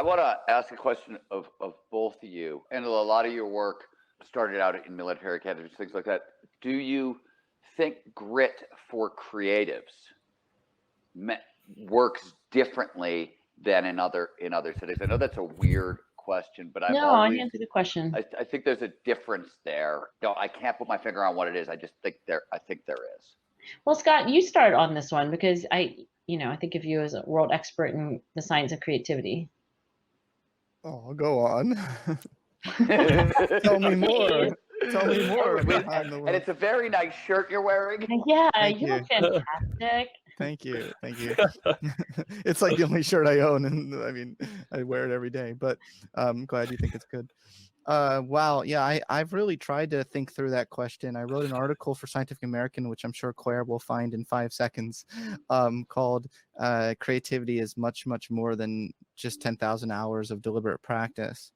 I want to ask a question of both of you. And a lot of your work started out in military academies, things like that. Do you think grit for creatives works differently than in other cities? I know that's a weird question, but I think it's a good question. I think there's a difference there. No, I can't put my finger on what it is. I just think there is. Well, Scott, you start on this one because I think of you as a world expert in the science of creativity. Oh, I'll go on. Tell me more. Tell me more. And it's a very nice shirt you're wearing. Yeah, you look fantastic. Thank you. It's like the only shirt I own, and I mean, I wear it every day. But I'm glad you think it's good. Wow, yeah, I've really tried to think through that question. I wrote an article for Scientific American, which I'm sure Claire will find in 5 seconds, called "Creativity is much, much more than just 10,000 hours of deliberate practice."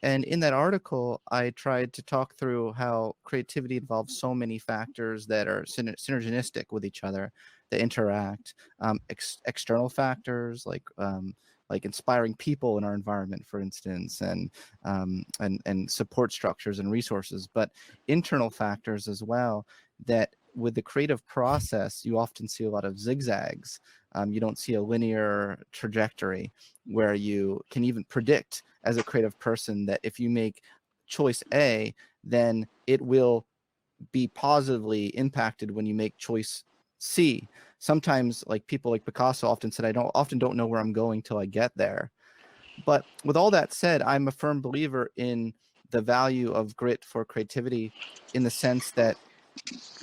And in that article, I tried to talk through how creativity involves so many factors that are synergistic with each other, that interact. External factors like inspiring people in our environment, for instance, and support structures and resources, but internal factors as well, that with the creative process, you often see a lot of zigzags. You don't see a linear trajectory where you can even predict as a creative person that if you make choice A, then it will be positively impacted when you make choice C. Sometimes, like people like Picasso often said, I often don't know where I'm going till I get there. But with all that said, I'm a firm believer in the value of grit for creativity, in the sense that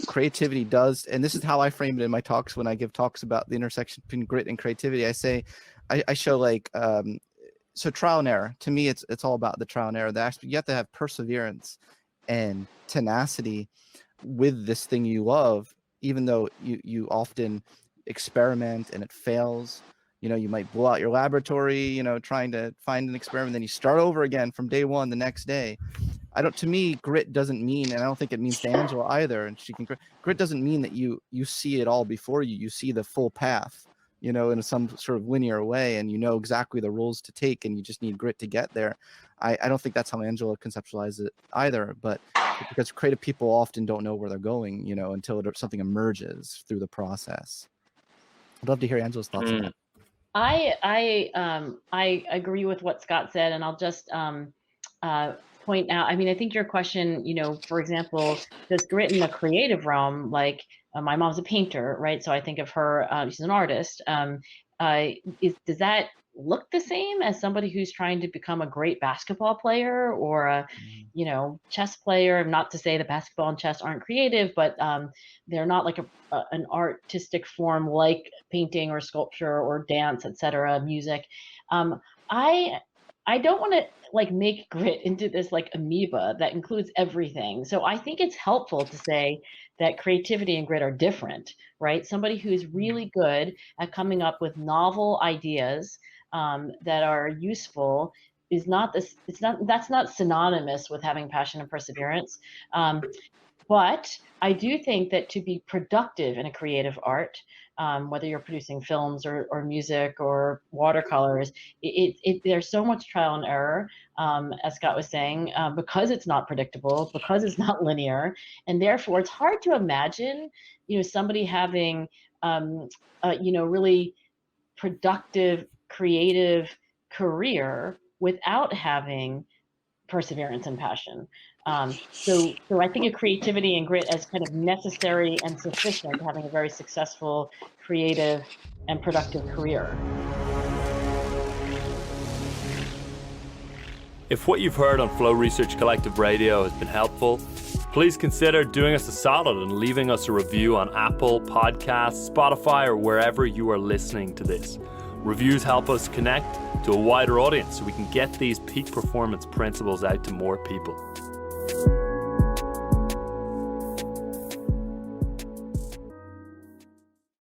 creativity does, and this is how I frame it in my talks when I give talks about the intersection between grit and creativity. I say, I show like, so trial and error. To me, it's all about the trial and error. You have to have perseverance and tenacity with this thing you love, even though you often experiment and it fails. You might blow out your laboratory, trying to find an experiment, then you start over again from day one the next day. To me, grit doesn't mean, and I don't think it means to Angela either, and grit doesn't mean that you see it all before you see the full path, in some sort of linear way, and exactly the rules to take, and you just need grit to get there. I don't think that's how Angela conceptualizes it either, but because creative people often don't know where they're going, until something emerges through the process. I'd love to hear Angela's thoughts on that. I agree with what Scott said, and I'll just point out, I think your question, for example, does grit in the creative realm, like my mom's a painter, right? So I think of her, she's an artist. Does that look the same as somebody who's trying to become a great basketball player or a, chess player? Not to say that basketball and chess aren't creative, but they're not like an artistic form like painting or sculpture or dance, etc., music. I don't want to make grit into this amoeba that includes everything. So I think it's helpful to say that creativity and grit are different, right? Somebody who's really good at coming up with novel ideas that are useful that's not synonymous with having passion and perseverance. But I do think that to be productive in a creative art, whether you're producing films or music or watercolors, there's so much trial and error, as Scott was saying, because it's not predictable, because it's not linear, and therefore it's hard to imagine, somebody having, really productive, creative career without having perseverance and passion. So I think of creativity and grit as kind of necessary and sufficient to having a very successful, creative, and productive career. If what you've heard on Flow Research Collective Radio has been helpful, please consider doing us a solid and leaving us a review on Apple Podcasts, Spotify, or wherever you are listening to this. Reviews help us connect to a wider audience so we can get these peak performance principles out to more people.